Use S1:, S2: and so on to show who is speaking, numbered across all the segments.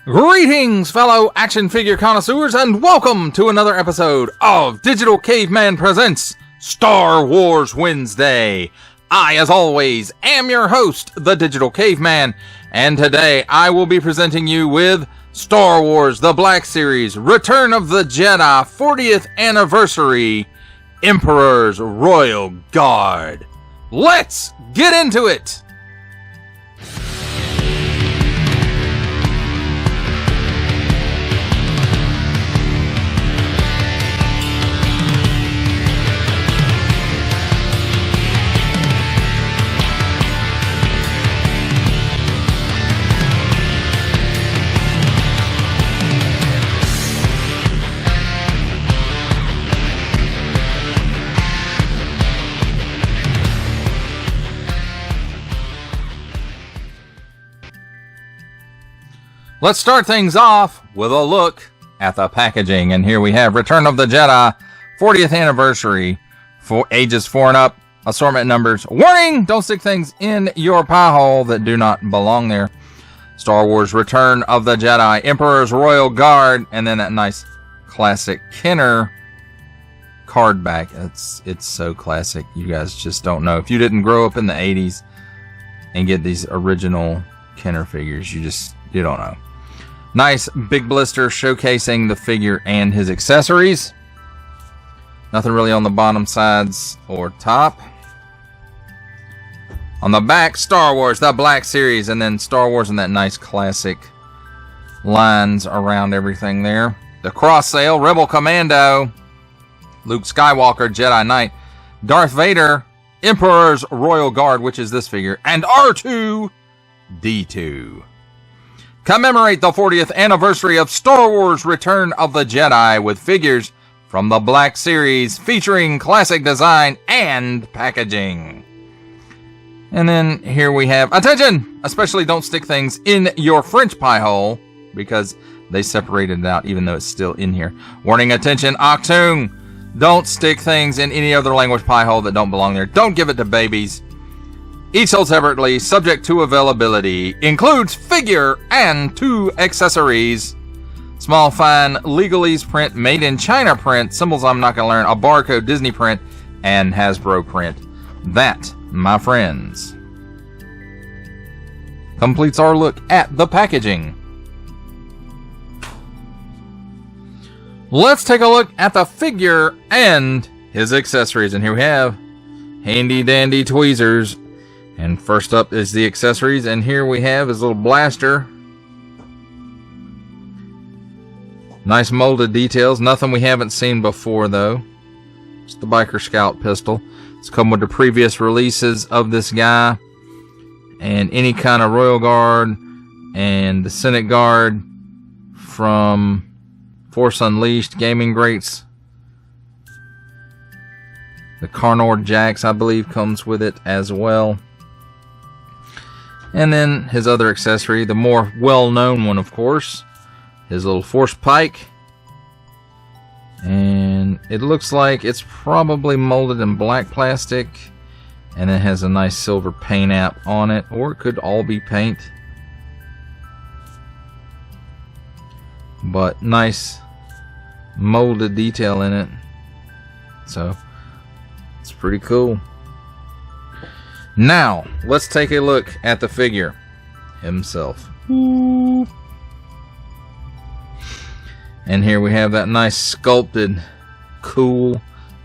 S1: Greetings, fellow action figure connoisseurs, and welcome to another episode of Digital Caveman Presents Star Wars Wednesday. I, as always, am your host, the Digital Caveman, and today I will be presenting you with Star Wars The Black Series Return of the Jedi 40th Anniversary Emperor's Royal Guard. Let's get into it! Let's start things off with a look at the packaging. And here we have Return of the Jedi 40th Anniversary for ages 4 and up. Assortment numbers. Warning! Don't stick things in your pie hole that do not belong there. Star Wars Return of the Jedi Emperor's Royal Guard. And then that nice classic Kenner card back. It's so classic. You guys just don't know. If you didn't grow up in the 80s and get these original Kenner figures, you don't know. Nice big blister showcasing the figure and his accessories. Nothing really on the bottom sides or top. On the back, Star Wars, the Black Series, and then Star Wars and that nice classic lines around everything there. The cross sale, Rebel Commando, Luke Skywalker, Jedi Knight, Darth Vader, Emperor's Royal Guard, which is this figure, and R2-D2. Commemorate the 40th anniversary of Star Wars Return of the Jedi with figures from the Black Series featuring classic design and packaging. And then here we have, attention! Especially don't stick things in your French pie hole because they separated it out even though it's still in here. Warning, attention, Octoon! Don't stick things in any other language pie hole that don't belong there. Don't give it to babies. Each sold separately, subject to availability. Includes figure and 2 accessories. Small fine legalese print, made in China print, symbols I'm not going to learn, a barcode Disney print, and Hasbro print. That, my friends, completes our look at the packaging. Let's take a look at the figure and his accessories. And here we have handy dandy tweezers. And first up is the accessories, and here we have his little blaster. Nice molded details, nothing we haven't seen before though. It's the Biker Scout pistol. It's come with the previous releases of this guy, and any kind of Royal Guard, and the Senate Guard from Force Unleashed Gaming Greats. The Carnord Jax, I believe, comes with it as well. And then his other accessory, the more well-known one, of course, his little Force Pike. And it looks like it's probably molded in black plastic. And it has a nice silver paint app on it, or it could all be paint. But nice molded detail in it. So, it's pretty cool. Now, let's take a look at the figure himself. Ooh. And here we have that nice sculpted, cool,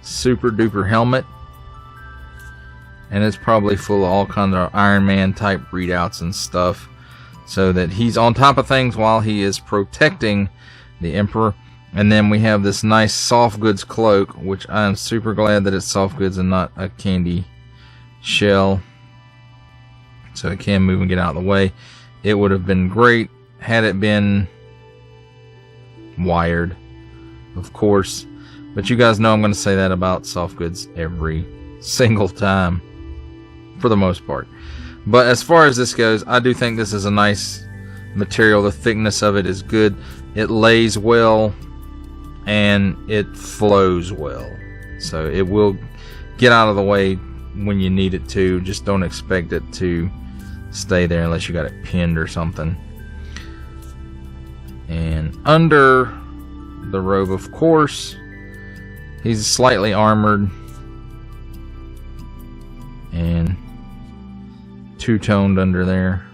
S1: super duper helmet. And it's probably full of all kinds of Iron Man type readouts and stuff. So that he's on top of things while he is protecting the Emperor. And then we have this nice soft goods cloak, which I'm super glad that it's soft goods and not a candy shell, so it can move and get out of the way. It would have been great had it been wired, of course, but you guys know I'm going to say that about soft goods every single time for the most part. But as far as this goes, I do think this is a nice material. The thickness of it is good, it lays well, and it flows well, so it will get out of the way when you need it to. Just don't expect it to stay there unless you got it pinned or something. under the robe, of course, he's slightly armored and two-toned under there.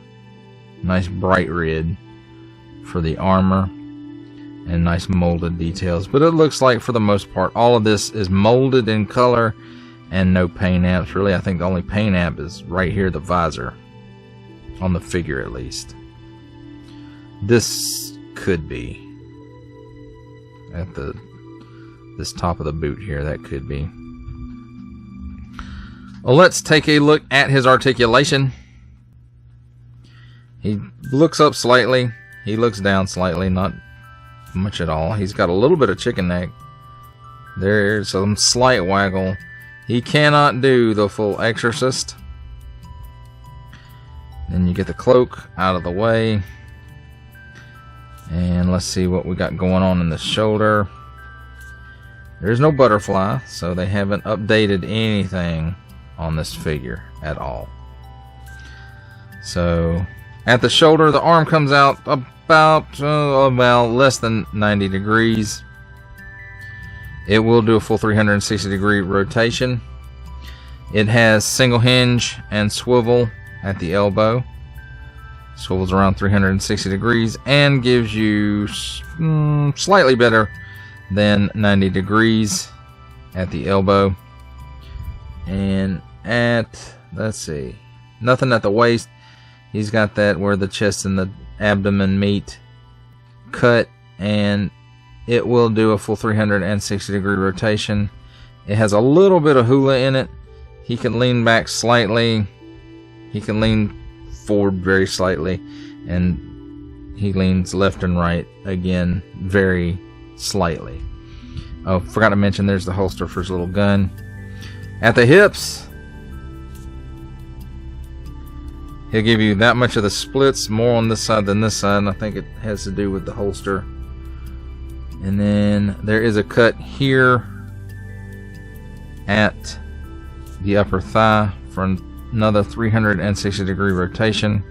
S1: Nice bright red for the armor and nice molded details. But it looks like for the most part all of this is molded in color and no paint apps. Really, I think the only paint app is right here, the visor, on the figure at least. This could be at this top of the boot here. That could be. Well, let's take a look at his articulation. He looks up slightly. He looks down slightly, not much at all. He's got a little bit of chicken neck. There's some slight waggle. He cannot do the full exorcist. Then you get the cloak out of the way. And let's see what we got going on in the shoulder. There's no butterfly, so they haven't updated anything on this figure at all. So at the shoulder, the arm comes out about less than 90 degrees. It will do a full 360 degree rotation. It has single hinge and swivel at the elbow. Swivels around 360 degrees and gives you slightly better than 90 degrees at the elbow. And at, let's see, nothing at the waist. He's got that where the chest and the abdomen meet cut, and it will do a full 360 degree rotation. It has a little bit of hula in it. He can lean back slightly. He can lean forward very slightly, and he leans left and right again very slightly. Oh, forgot to mention there's the holster for his little gun. At the hips, he'll give you that much of the splits, more on this side than this side, and I think it has to do with the holster. And then there is a cut here at the upper thigh for another 360 degree rotation.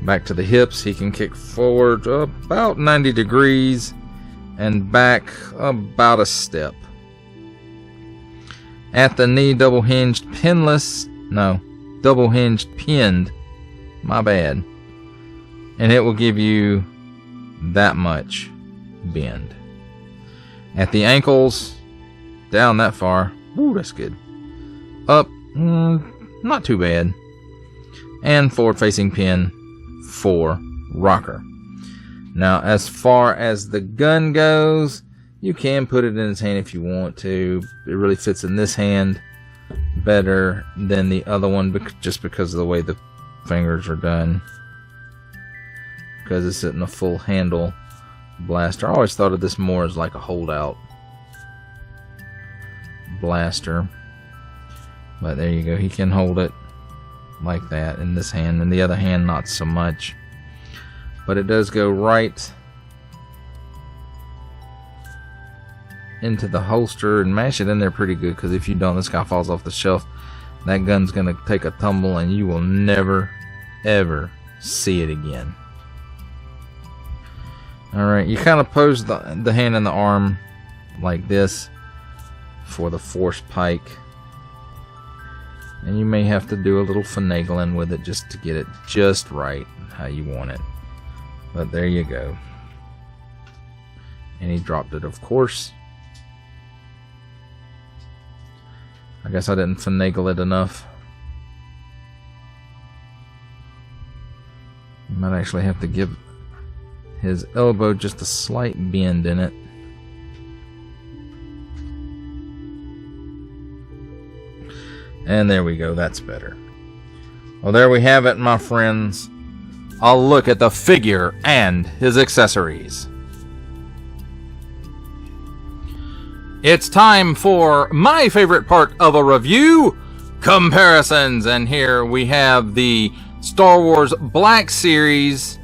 S1: Back to the hips, he can kick forward about 90 degrees and back about a step. At the knee, double hinged pinless, no, double hinged pinned, my bad, and it will give you that much bend. At the ankles, down that far, ooh, that's good, up, not too bad, and forward facing pin for rocker. Now as far as the gun goes, you can put it in his hand if you want to. It really fits in this hand better than the other one, just because of the way the fingers are done, because it's in a full handle blaster. I always thought of this more as like a holdout blaster, but there you go. He can hold it like that in this hand, and the other hand not so much, but it does go right into the holster and mash it in there pretty good, because if you don't, this guy falls off the shelf, that gun's gonna take a tumble and you will never ever see it again. Alright, you kind of pose the hand and the arm like this for the force pike, and you may have to do a little finagling with it just to get it just right how you want it, but there you go. And he dropped it, of course. I guess I didn't finagle it enough. You might actually have to give his elbow just a slight bend in it. And there we go, that's better. Well, there we have it, my friends. A look at the figure and his accessories. It's time for my favorite part of a review, comparisons. And here we have the Star Wars Black Series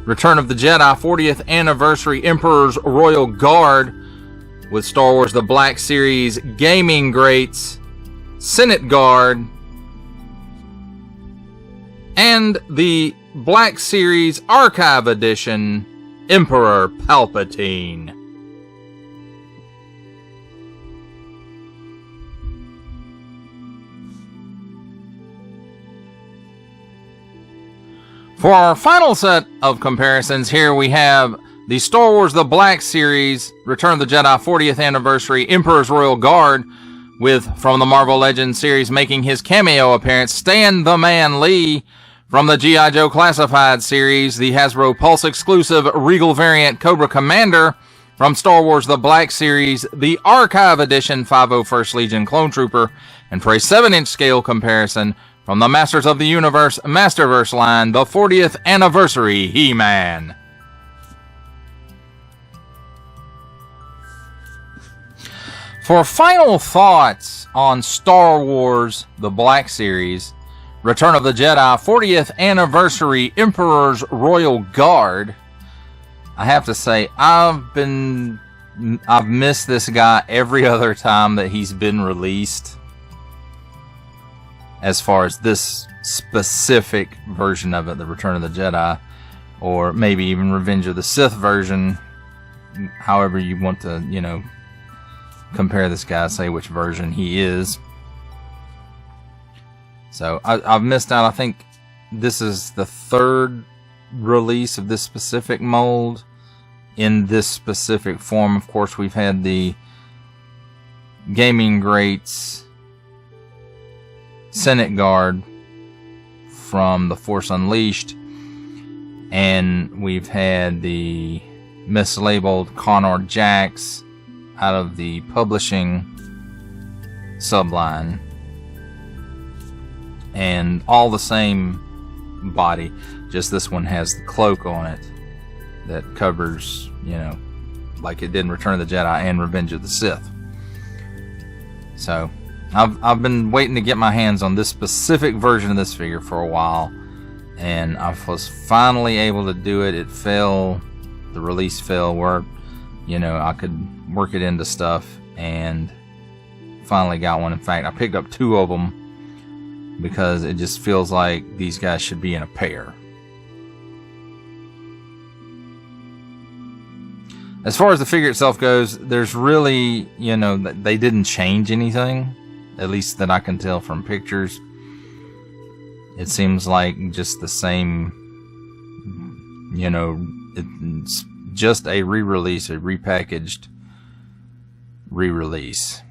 S1: Return of the Jedi 40th Anniversary Emperor's Royal Guard with Star Wars The Black Series Gaming Greats Senate Guard, and the Black Series Archive Edition Emperor Palpatine. For our final set of comparisons, here we have the Star Wars The Black Series, Return of the Jedi 40th Anniversary, Emperor's Royal Guard, with, from the Marvel Legends series, making his cameo appearance, Stan the Man Lee. From the G.I. Joe Classified series, the Hasbro Pulse exclusive Regal variant Cobra Commander. From Star Wars The Black Series, the Archive Edition 501st Legion Clone Trooper. And for a 7-inch scale comparison, from the Masters of the Universe Masterverse line, the 40th Anniversary He-Man. For final thoughts on Star Wars The Black Series, Return of the Jedi 40th Anniversary Emperor's Royal Guard, I have to say, I've missed this guy every other time that he's been released. As far as this specific version of it, the Return of the Jedi, or maybe even Revenge of the Sith version, however you want to, compare this guy, say which version he is. So I've missed out. I think this is the third release of this specific mold in this specific form. Of course, we've had the Gaming Greats Senate Guard from The Force Unleashed, and we've had the mislabeled Connor Jax out of the publishing subline, and all the same body, just this one has the cloak on it that covers, like it did in Return of the Jedi and Revenge of the Sith. So I've been waiting to get my hands on this specific version of this figure for a while, and I was finally able to do it. It fell, the release fell where, I could work it into stuff, and finally got one. In fact, I picked up 2 of them because it just feels like these guys should be in a pair. As far as the figure itself goes, there's really, they didn't change anything. At least that I can tell from pictures. It seems like just the same, it's just a re-release, a repackaged re-release.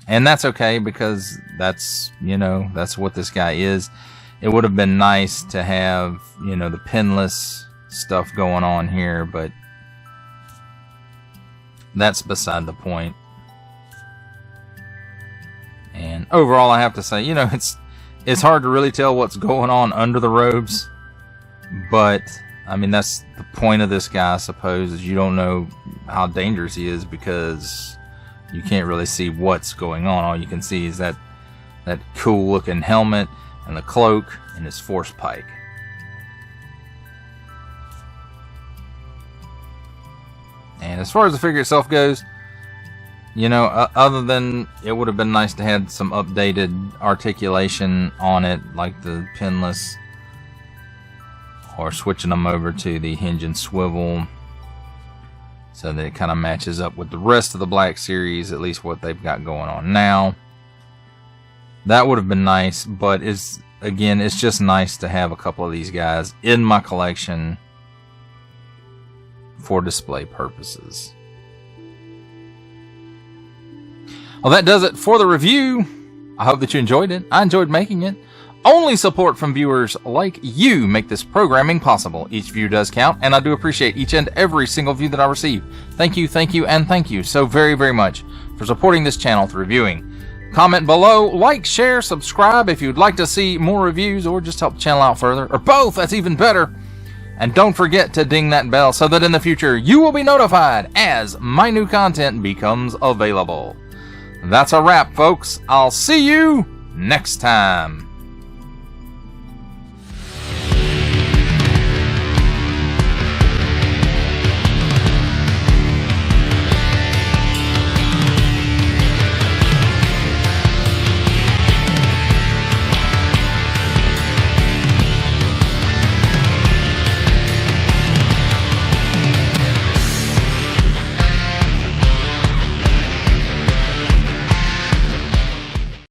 S1: And that's okay, because that's, that's what this guy is. It would have been nice to have, the pinless stuff going on here, but that's beside the point. And overall, I have to say, it's hard to really tell what's going on under the robes. But, I mean, that's the point of this guy, I suppose, is you don't know how dangerous he is because you can't really see what's going on. All you can see is that cool-looking helmet and the cloak and his force pike. And as far as the figure itself goes, other than it would have been nice to have some updated articulation on it, like the pinless, or switching them over to the hinge and swivel so that it kind of matches up with the rest of the Black Series, at least what they've got going on now. That would have been nice, but it's just nice to have a couple of these guys in my collection for display purposes. Well, that does it for the review. I hope that you enjoyed it. I enjoyed making it. Only support from viewers like you make this programming possible. Each view does count, and I do appreciate each and every single view that I receive. Thank you, and thank you so very, very much for supporting this channel through viewing. Comment below, like, share, subscribe if you'd like to see more reviews or just help the channel out further, or both, that's even better. And don't forget to ding that bell so that in the future you will be notified as my new content becomes available. That's a wrap, folks. I'll see you next time.